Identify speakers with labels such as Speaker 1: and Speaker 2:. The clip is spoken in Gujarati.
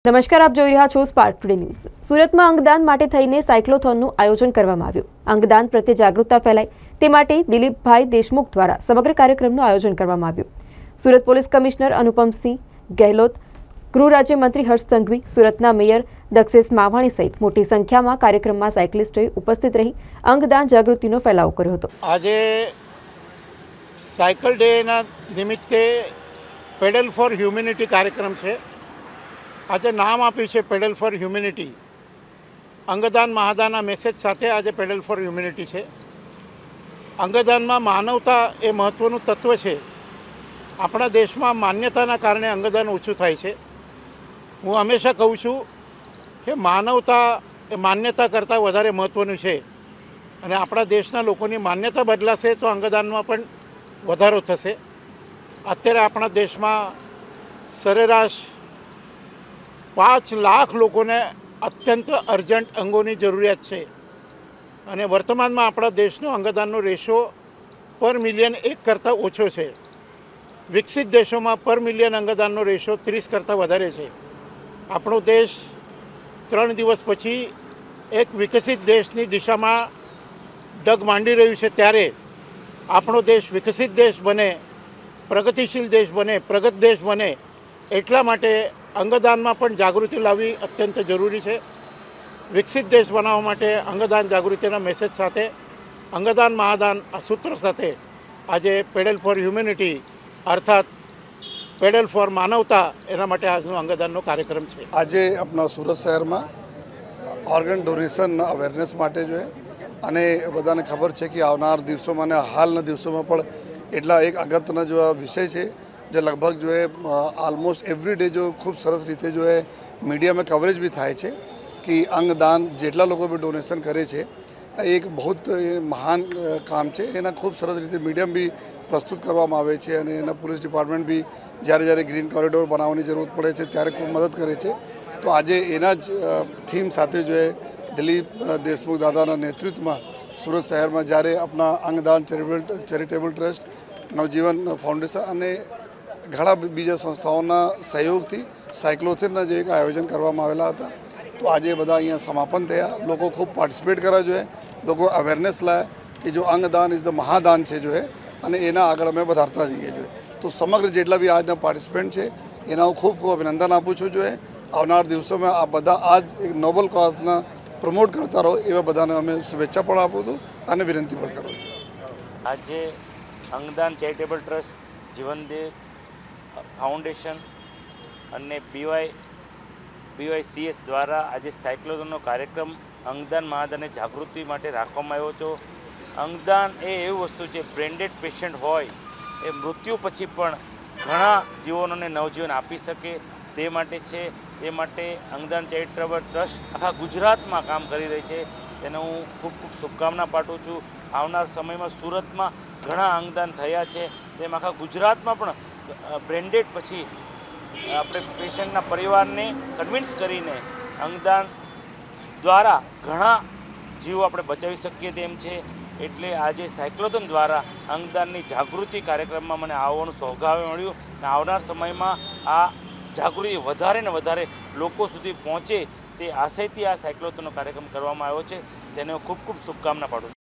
Speaker 1: નમસ્કાર, આપ જોઈ રહ્યા છો સ્પાર્ક ટુડે ન્યૂઝ। સુરતમાં અંગદાન માટે થઈને સાયક્લોથોનનું આયોજન કરવામાં આવ્યું। અંગદાન પ્રત્યે જાગૃતતા ફેલાય તે માટે દિલીપભાઈ દેશમુખ દ્વારા સમગ્ર કાર્યક્રમનું આયોજન કરવામાં આવ્યું। સુરત પોલીસ કમિશનર અનુપમસિંહ ગેહલોત, ગૃહ રાજ્યમંત્રી હર્ષ સંઘવી, સુરતના મેયર દક્ષેશ માવાણી સહિત મોટી સંખ્યામાં કાર્યક્રમમાં સાયકલિસ્ટોએ ઉપસ્થિત રહી અંગદાન જાગૃતિનો ફેલાવો કર્યો હતો।
Speaker 2: આજે સાયકલ ડેના નિમિત્તે પેડલ ફોર હ્યુમેનિટી કાર્યક્રમ છે। આજે નામ આપ્યું છે પેડલ ફોર હ્યુમેનિટી। અંગદાન મહાદાનના મેસેજ સાથે આજે પેડલ ફોર હ્યુમેનિટી છે। અંગદાનમાં માનવતા એ મહત્ત્વનું તત્વ છે। આપણા દેશમાં માન્યતાના કારણે અંગદાન ઓછું થાય છે। હું હંમેશા કહું છું કે માનવતા એ માન્યતા કરતાં વધારે મહત્ત્વનું છે અને આપણા દેશના લોકોની માન્યતા બદલાશે તો અંગદાનમાં પણ વધારો થશે। અત્યારે આપણા દેશમાં સરેરાશ 5 લાખ લોકોને અત્યંત અર્જન્ટ અંગોની જરૂરિયાત છે અને વર્તમાનમાં આપણા દેશનો અંગદાનનો રેશિયો પર મિલિયન 1 કરતાં ઓછો છે। વિકસિત દેશોમાં પર મિલિયન અંગદાનનો રેશિયો 30 કરતાં વધારે છે। આપણો દેશ 3 દિવસ પછી એક વિકસિત દેશની દિશામાં ડગ માંડી રહ્યું છે, ત્યારે આપણો દેશ વિકસિત દેશ બને, પ્રગતિશીલ દેશ બને, પ્રગત દેશ બને, એટલા માટે અંગદાનમાં પણ જાગૃતિ લાવવી અત્યંત જરૂરી છે। વિકસિત દેશ બનાવવા માટે અંગદાન જાગૃતિના મેસેજ સાથે અંગદાન મહાદાન આ સૂત્ર સાથે આજે પેડલ ફોર હ્યુમેનિટી અર્થાત પેડલ ફોર માનવતા એના માટે આજનો અંગદાનનો કાર્યક્રમ છે।
Speaker 3: આજે આપણા સુરત શહેરમાં ઓર્ગન ડોનેશન અવેરનેસ માટે જો અને બધાને ખબર છે કે આવનાર દિવસોમાં અને હાલના દિવસોમાં પણ એટલા એક અગત્યના જો વિષય છે જે લગભગ જો ઓલમોસ્ટ એવરી ડે જો ખૂબ સરસ રીતે જો મીડિયામાં કવરેજ બી થાય છે કે અંગદાન જેટલા લોકો બી ડોનેશન કરે છે એક બહુ મહાન કામ છે। એના ખૂબ સરસ રીતે મીડિયામાં બી પ્રસ્તુત કરવામાં આવે છે અને એના પોલીસ ડિપાર્ટમેન્ટ બી જ્યારે ગ્રીન કોરિડોર બનાવવાની જરૂરત પડે છે ત્યારે ખૂબ મદદ કરે છે। તો આજે એના જ થીમ સાથે જો દિલીપ દેશમુખ દાદાના નેતૃત્વમાં સુરત શહેરમાં જ્યારે આપણા અંગદાન ચેરિટેબલ ટ્રસ્ટ, નવજીવન ફાઉન્ડેશન અને ઘણા બીજા સંસ્થાઓના સહયોગથી સાયક્લોથોનના જે એક આયોજન કરવામાં આવેલા હતા। તો આજે બધા અહીંયા સમાપન થયા। લોકો ખૂબ પાર્ટિસિપેટ કરવા જોઈએ, લોકો અવેરનેસ લાવે કે જો અંગદાન ઇઝ ધ મહાદાન છે જો અને એના આગળ અમે વધારતા જઈએ જોઈએ। તો સમગ્ર જેટલા બી આજના પાર્ટિસિપન્ટ છે એના હું ખૂબ અભિનંદન આપું છું। જોઈએ આવનાર દિવસોમાં આ બધા આ જ એક નોબલ કોઝના પ્રમોટ કરતા રહો એવા બધાને અમે શુભેચ્છા પણ આપું છું અને વિનંતી પણ કરું છું।
Speaker 4: આજે અંગદાન ચેરિટેબલ ટ્રસ્ટ, જીવનદેવ ફાઉન્ડેશન અને BYCS દ્વારા આજે સાયક્લોથોનનો કાર્યક્રમ અંગદાન મહાદાનની જાગૃતિ માટે રાખવામાં આવ્યો હતો। અંગદાન એ એવી વસ્તુ છે, બ્રેન્ડેડ પેશન્ટ હોય એ મૃત્યુ પછી પણ ઘણા જીવનોને નવજીવન આપી શકે તે માટે છે। તે માટે અંગદાન ચેરિટેબલ ટ્રસ્ટ આખા ગુજરાતમાં કામ કરી રહી છે, તેને હું ખૂબ શુભકામના પાઠવું છું। આવનાર સમયમાં સુરતમાં ઘણા અંગદાન થયા છે, તેમ આખા ગુજરાતમાં પણ બ્રેન્ડેડ પછી આપણે પેશન્ટના પરિવારને કન્વિન્સ કરીને અંગદાન દ્વારા ઘણા જીવો આપણે બચાવી શકીએ તેમ છે। એટલે આજે સાયક્લોથોન દ્વારા અંગદાનની જાગૃતિ કાર્યક્રમમાં મને આવવાનું સૌભાગ્ય મળ્યું અને આવનાર સમયમાં આ જાગૃતિ વધારે ને વધારે લોકો સુધી પહોંચે તે આશયથી આ સાયક્લોથોનનો કાર્યક્રમ કરવામાં આવ્યો છે। તેને હું ખૂબ શુભકામના પાઠવું છું।